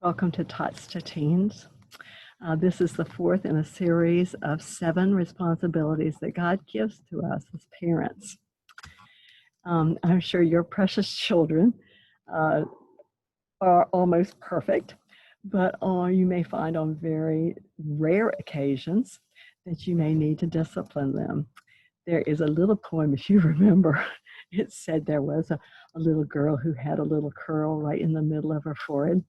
Welcome to Tots to Teens. This is the fourth in a series of 7 responsibilities that God gives to us as parents. I'm sure your precious children are almost perfect, but you may find on very rare occasions that you may need to discipline them. There is a little poem, if you remember, it said there was a little girl who had a little curl right in the middle of her forehead.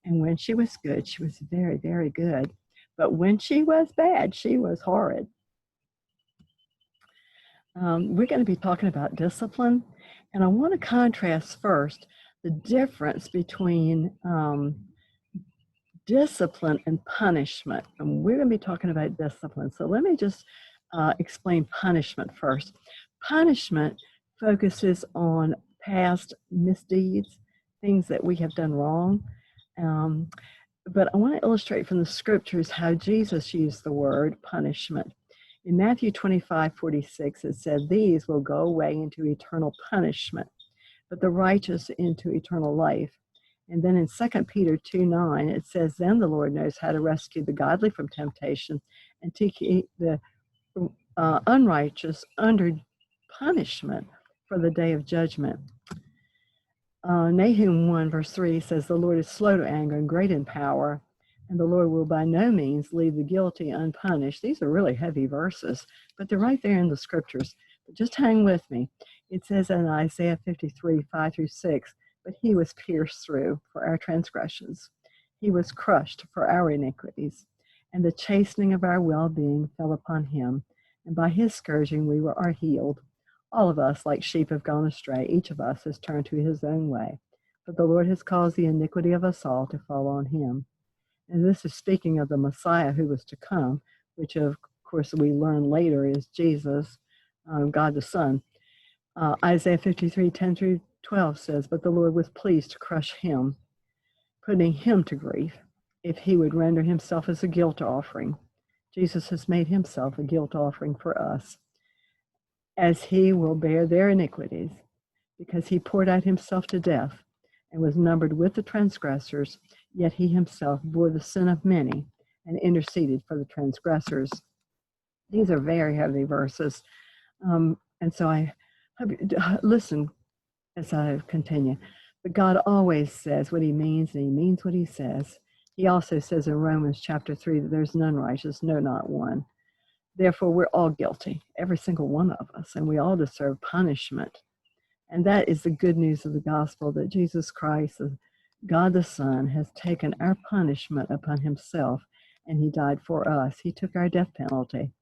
And when she was good, she was very, very good. But when she was bad, she was horrid. We're going to be talking about discipline. And I want to contrast first the difference between discipline and punishment. And we're going to be talking about discipline. So let me just explain punishment first. Punishment focuses on past misdeeds, things that we have done wrong. But I want to illustrate from the scriptures how Jesus used the word punishment. In Matthew 25:46, it said, "These will go away into eternal punishment, but the righteous into eternal life." And then in 2 Peter 2:9, it says, "Then the Lord knows how to rescue the godly from temptation and to keep the unrighteous under punishment for the day of judgment." Nahum 1:3 says, "The Lord is slow to anger and great in power, and the Lord will by no means leave the guilty unpunished." These are really heavy verses, but they're right there in the scriptures. But just hang with me. It says in Isaiah 53:5-6, "But he was pierced through for our transgressions. He was crushed for our iniquities, and the chastening of our well-being fell upon him, and by his scourging we are healed. All of us, like sheep, have gone astray. Each of us has turned to his own way. But the Lord has caused the iniquity of us all to fall on him." And this is speaking of the Messiah who was to come, which of course we learn later is Jesus, God the Son. Isaiah 53:10-12 says, "But the Lord was pleased to crush him, putting him to grief, if he would render himself as a guilt offering." Jesus has made himself a guilt offering for us, as he will bear their iniquities, because he poured out himself to death and was numbered with the transgressors, yet he himself bore the sin of many and interceded for the transgressors. These are very heavy verses. And so I listen as I continue. But God always says what he means, and he means what he says. He also says in Romans chapter 3 that there's none righteous, no, not one. Therefore, we're all guilty, every single one of us, and we all deserve punishment. And that is the good news of the gospel, that Jesus Christ, God the Son, has taken our punishment upon himself, and he died for us. He took our death penalty.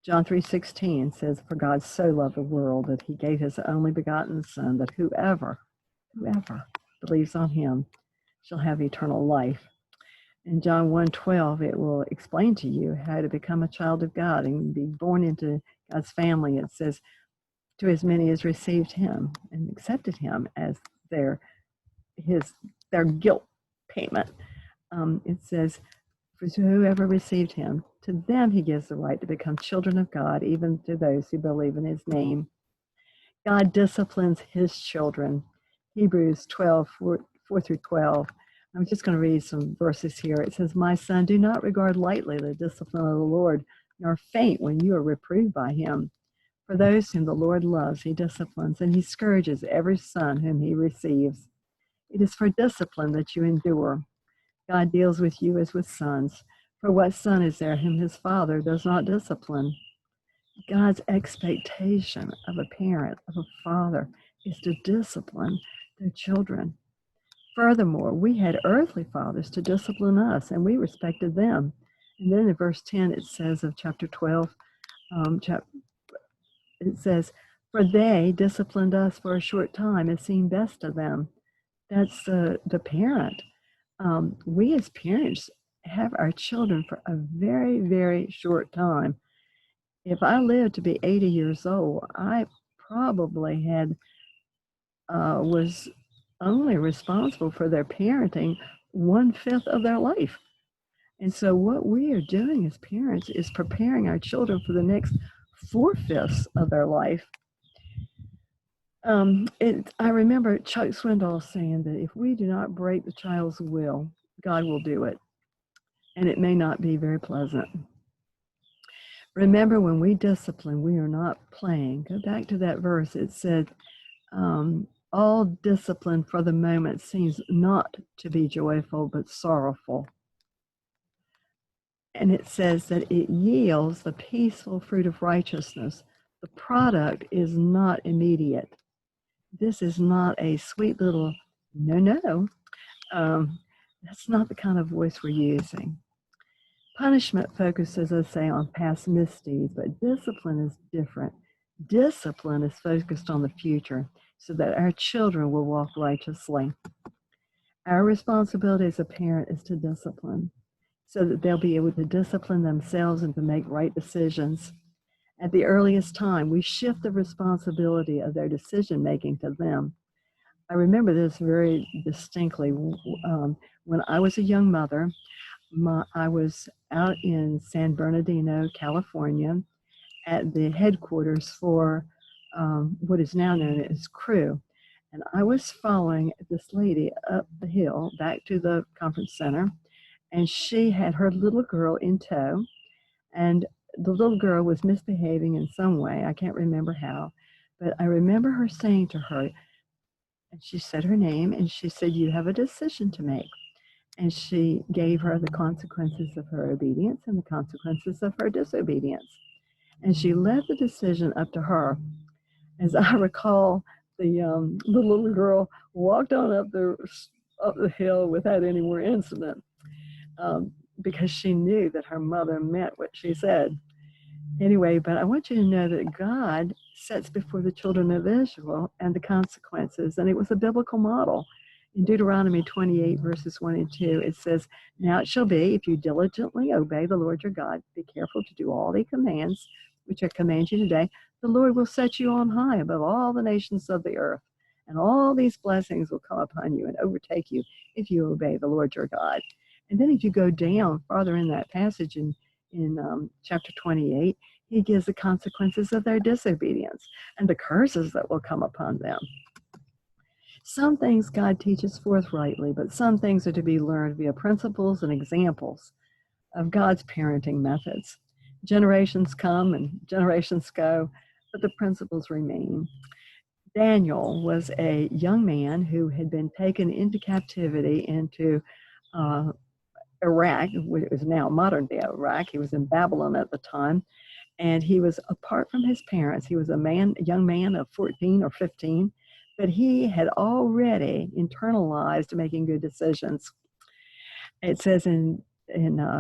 John 3:16 says, "For God so loved the world that he gave his only begotten Son, that whoever believes on him shall have eternal life." In John 1:12, it will explain to you how to become a child of God and be born into God's family. It says, "To as many as received him and accepted him as their guilt payment." It says, "For whoever received him, to them he gives the right to become children of God, even to those who believe in his name." God disciplines his children. Hebrews 12:4-12. I'm just going to read some verses here. It says, "My son, do not regard lightly the discipline of the Lord, nor faint when you are reproved by him. For those whom the Lord loves, he disciplines, and he scourges every son whom he receives. It is for discipline that you endure. God deals with you as with sons. For what son is there whom his father does not discipline?" God's expectation of a parent, of a father, is to discipline their children. Furthermore, we had earthly fathers to discipline us, and we respected them. And then in verse 10, it says of chapter 12, it says, "For they disciplined us for a short time, it seemed best to them." That's the parent. We as parents have our children for a very, very short time. If I lived to be 80 years old, I probably was only responsible for their parenting 1/5 of their life. And so what we are doing as parents is preparing our children for the next 4/5 of their life. I remember Chuck Swindoll saying that if we do not break the child's will, God will do it. And it may not be very pleasant. Remember, when we discipline, we are not playing. Go back to that verse. It said, all discipline for the moment seems not to be joyful, but sorrowful. And it says that it yields the peaceful fruit of righteousness. The product is not immediate. This is not a sweet little no. That's not the kind of voice we're using. Punishment focuses, as I say, on past misdeeds, but discipline is different. Discipline is focused on the future so that our children will walk righteously. Our responsibility as a parent is to discipline so that they'll be able to discipline themselves and to make right decisions. At the earliest time, we shift the responsibility of their decision-making to them. I remember this very distinctly. When I was a young mother, I was out in San Bernardino, California, at the headquarters for what is now known as Crew. And I was following this lady up the hill back to the conference center, and she had her little girl in tow, and the little girl was misbehaving in some way. I can't remember how, but I remember her saying to her, and she said her name, and she said, "You have a decision to make." And she gave her the consequences of her obedience and the consequences of her disobedience. And she left the decision up to her. As I recall, the little girl walked on up the hill without any more incident, because she knew that her mother meant what she said. Anyway, but I want you to know that God sets before the children of Israel and the consequences, and it was a biblical model. In Deuteronomy 28, verses 1 and 2, it says, "Now it shall be, if you diligently obey the Lord your God, be careful to do all he commands, which I command you today, the Lord will set you on high above all the nations of the earth, and all these blessings will come upon you and overtake you if you obey the Lord your God." And then if you go down farther in that passage in chapter 28, he gives the consequences of their disobedience and the curses that will come upon them. Some things God teaches forthrightly, but some things are to be learned via principles and examples of God's parenting methods. Generations come and generations go, but the principles remain. Daniel was a young man who had been taken into captivity into Iraq, which is now modern day Iraq. He was in Babylon at the time, and he was apart from his parents. He was a young man of 14 or 15, but he had already internalized making good decisions. It says in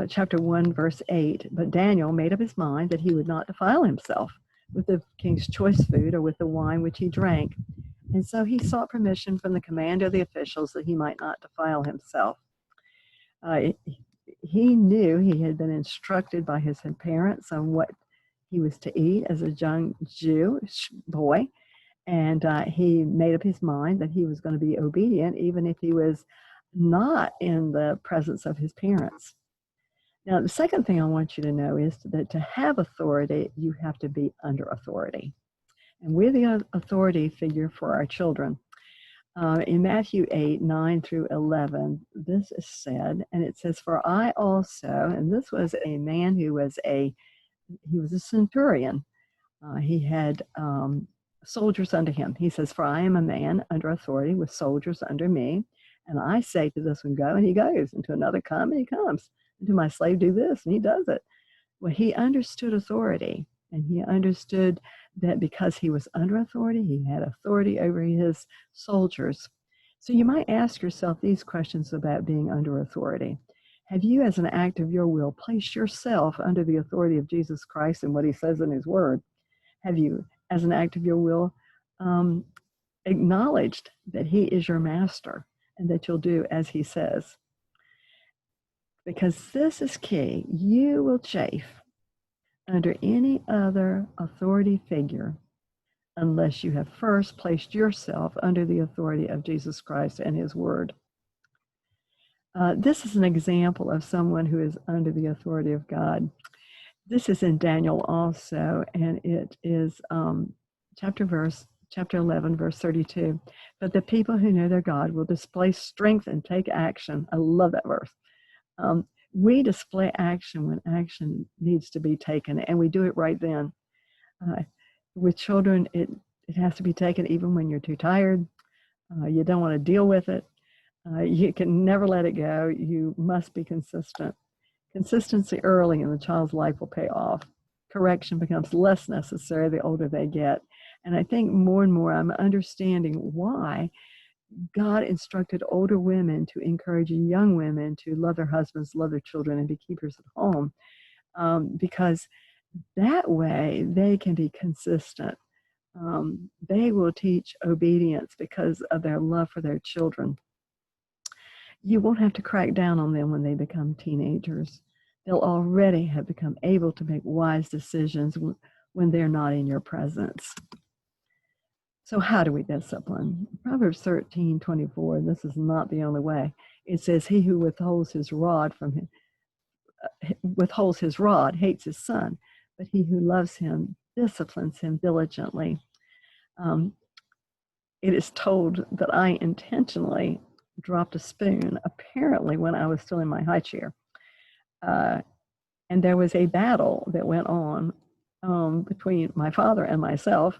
chapter 1, verse 8, "But Daniel made up his mind that he would not defile himself with the king's choice food or with the wine which he drank. And so he sought permission from the commander of the officials that he might not defile himself." He knew, he had been instructed by his parents on what he was to eat as a young Jewish boy. And he made up his mind that he was going to be obedient, even if he was not in the presence of his parents. Now, the second thing I want you to know is that to have authority, you have to be under authority. And we're the authority figure for our children. In Matthew 8, 9 through 11, this is said, and it says, "For I also," and this was a man who was he was a centurion. He had soldiers under him. He says, "For I am a man under authority with soldiers under me. And I say to this one, go, and he goes. And to another, come, and he comes. And to my slave, do this, and he does it." Well, he understood authority. And he understood that because he was under authority, he had authority over his soldiers. So you might ask yourself these questions about being under authority. Have you, as an act of your will, placed yourself under the authority of Jesus Christ and what he says in his word? Have you, as an act of your will, acknowledged that he is your master and that you'll do as he says? Because this is key. You will chafe under any other authority figure unless you have first placed yourself under the authority of Jesus Christ and his word. This is an example of someone who is under the authority of God. This is in Daniel also, and it is chapter verse chapter 11, verse 32. But the people who know their God will display strength and take action. I love that verse. We display action when action needs to be taken, and we do it right then. With children, it has to be taken even when you're too tired. You don't want to deal with it. You can never let it go. You must be consistent. Consistency early in the child's life will pay off. Correction becomes less necessary the older they get. And I think more and more I'm understanding why God instructed older women to encourage young women to love their husbands, love their children, and be keepers at home. Because that way they can be consistent. They will teach obedience because of their love for their children. You won't have to crack down on them when they become teenagers. They'll already have become able to make wise decisions when they're not in your presence. So how do we discipline? Proverbs 13:24, this is not the only way. It says, he who withholds his rod hates his son, but he who loves him disciplines him diligently. It is told that I intentionally dropped a spoon, apparently when I was still in my high chair. And there was a battle that went on between my father and myself.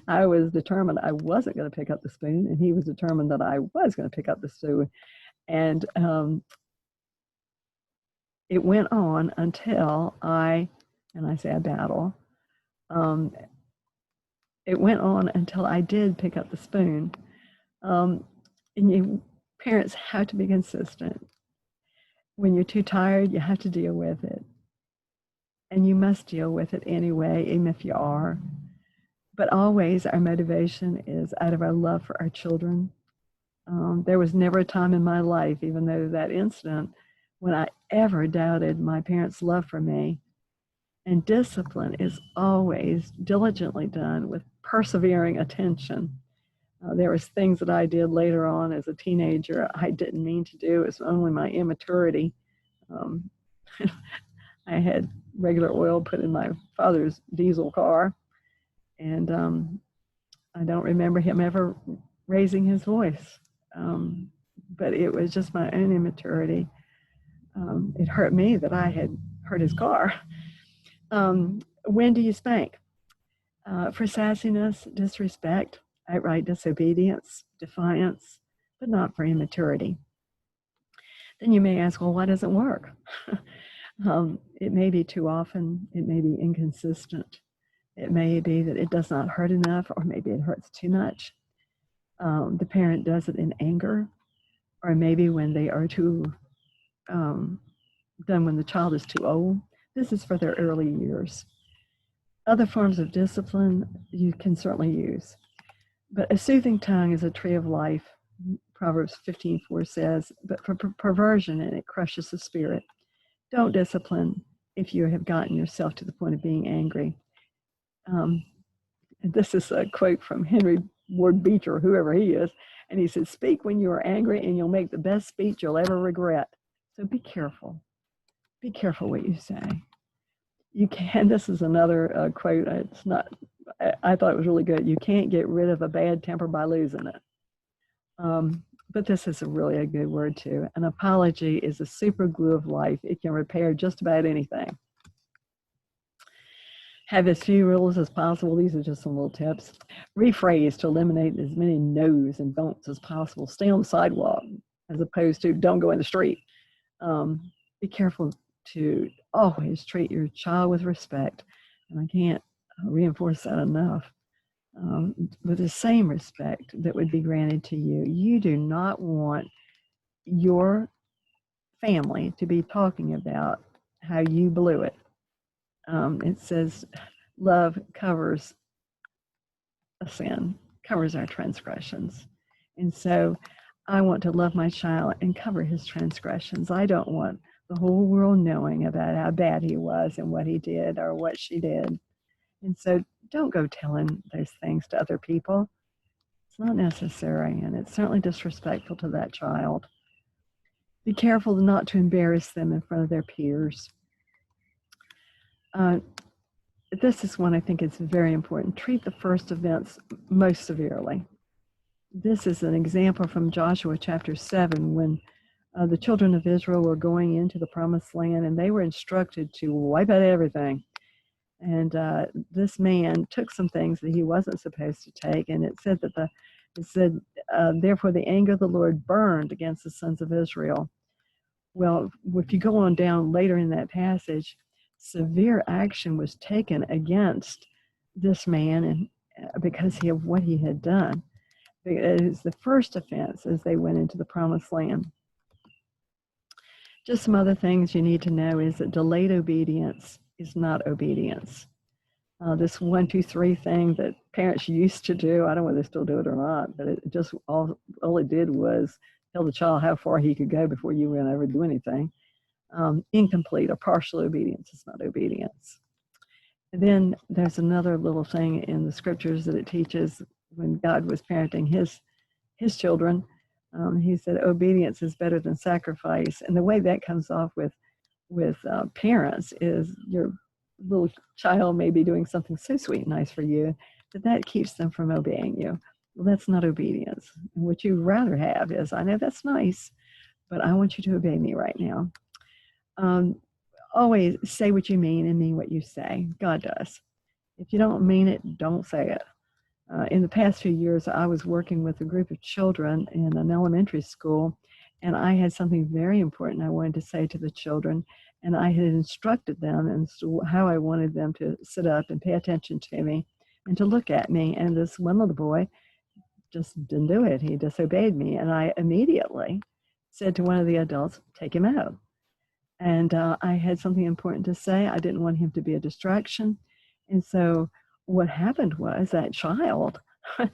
I was determined I wasn't going to pick up the spoon, and he was determined that I was going to pick up the spoon. And it went on until I say a battle, it went on until I did pick up the spoon. And parents have to be consistent. When you're too tired, you have to deal with it. And you must deal with it anyway, even if you are. But always our motivation is out of our love for our children. There was never a time in my life, even though that incident, when I ever doubted my parents' love for me. And discipline is always diligently done with persevering attention. There was things that I did later on as a teenager I didn't mean to do. It was only my immaturity. I had regular oil put in my father's diesel car, and I don't remember him ever raising his voice, but it was just my own immaturity. It hurt me that I had hurt his car. When do you spank? For sassiness, disrespect, outright disobedience, defiance, but not for immaturity. Then you may ask, well, why doesn't it work? It may be too often. It may be inconsistent. It may be that it does not hurt enough, or maybe it hurts too much. The parent does it in anger, or maybe when they are too done, when the child is too old. This is for their early years. Other forms of discipline you can certainly use. But a soothing tongue is a tree of life, Proverbs 15:4 says, but for perversion, and it crushes the spirit. Don't discipline if you have gotten yourself to the point of being angry. This is a quote from Henry Ward Beecher, whoever he is, and he said, speak when you are angry and you'll make the best speech you'll ever regret. So be careful. Be careful what you say. You can, this is another quote, it's not, I thought it was really good. You can't get rid of a bad temper by losing it. But this is really a good word too. An apology is a super glue of life. It can repair just about anything. Have as few rules as possible. These are just some little tips. Rephrase to eliminate as many no's and don'ts as possible. Stay on the sidewalk as opposed to don't go in the street. Be careful to always treat your child with respect. And I can't reinforce that enough. With the same respect that would be granted to you. You do not want your family to be talking about how you blew it. It says love covers a sin, covers our transgressions. And so I want to love my child and cover his transgressions. I don't want the whole world knowing about how bad he was and what he did or what she did. And so don't go telling those things to other people. It's not necessary, and it's certainly disrespectful to that child. Be careful not to embarrass them in front of their peers. this is one I think is very important. Treat the first events most severely. This is an example from Joshua chapter 7 when the children of Israel were going into the promised land and they were instructed to wipe out everything. And this man took some things that he wasn't supposed to take, and it said that therefore the anger of the Lord burned against the sons of Israel. Well, if you go on down later in that passage, severe action was taken against this man and because of what he had done. It is the first offense as they went into the promised land. Just some other things you need to know is that delayed obedience is not obedience. This 1, 2, 3 thing that parents used to do, I don't know whether they still do it or not, but it just all it did was tell the child how far he could go before you went over to do anything. Incomplete or partial obedience is not obedience. And then there's another little thing in the scriptures that it teaches when God was parenting his children. He said obedience is better than sacrifice, and the way that comes off with parents is your little child may be doing something so sweet and nice for you that keeps them from obeying you. Well, that's not obedience. And what you rather have is, I know that's nice, but I want you to obey me right now. Always say what you mean and mean what you say. God does. If you don't mean it, don't say it. In the past few years, I was working with a group of children in an elementary school, and I had something very important I wanted to say to the children, and I had instructed them as to how I wanted them to sit up and pay attention to me and to look at me. And this one little boy just didn't do it. He disobeyed me, and I immediately said to one of the adults, take him out. And I had something important to say. I didn't want him to be a distraction. And so what happened was that child, it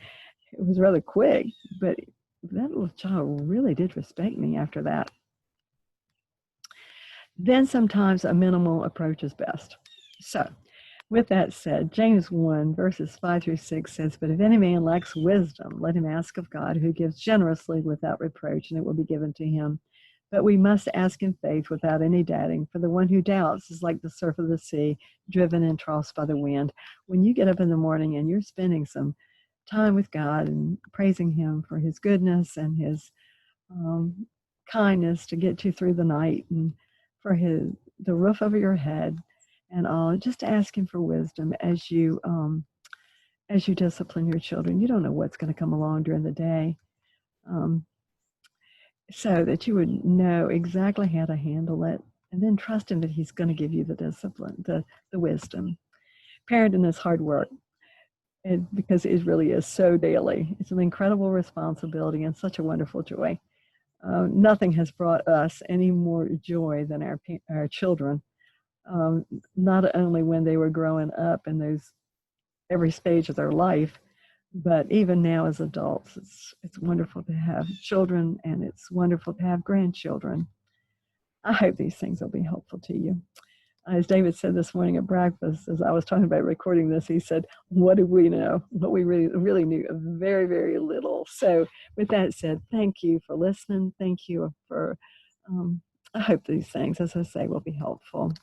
was rather quick, but that little child really did respect me after that. Then sometimes a minimal approach is best. So with that said, James 1 verses 5 through 6 says, but if any man lacks wisdom, let him ask of God, who gives generously without reproach, and it will be given to him. But we must ask in faith without any doubting, for the one who doubts is like the surf of the sea, driven and tossed by the wind. When you get up in the morning and you're spending some time with God and praising him for his goodness and his kindness to get you through the night, and for the roof over your head, and all, just ask him for wisdom as you discipline your children. You don't know what's going to come along during the day. So that you would know exactly how to handle it, and then trust him that he's going to give you the discipline, the wisdom. Parenting is hard work, because it really is so daily. It's an incredible responsibility and such a wonderful joy. Nothing has brought us any more joy than our children, not only when they were growing up in those every stage of their life, but even now as adults, it's wonderful to have children, and it's wonderful to have grandchildren. I hope these things will be helpful to you. As David said this morning at breakfast, as I was talking about recording this, he said, what do we know? What we really knew, very, very little. So with that said, thank you for listening. Thank you for, I hope these things, as I say, will be helpful.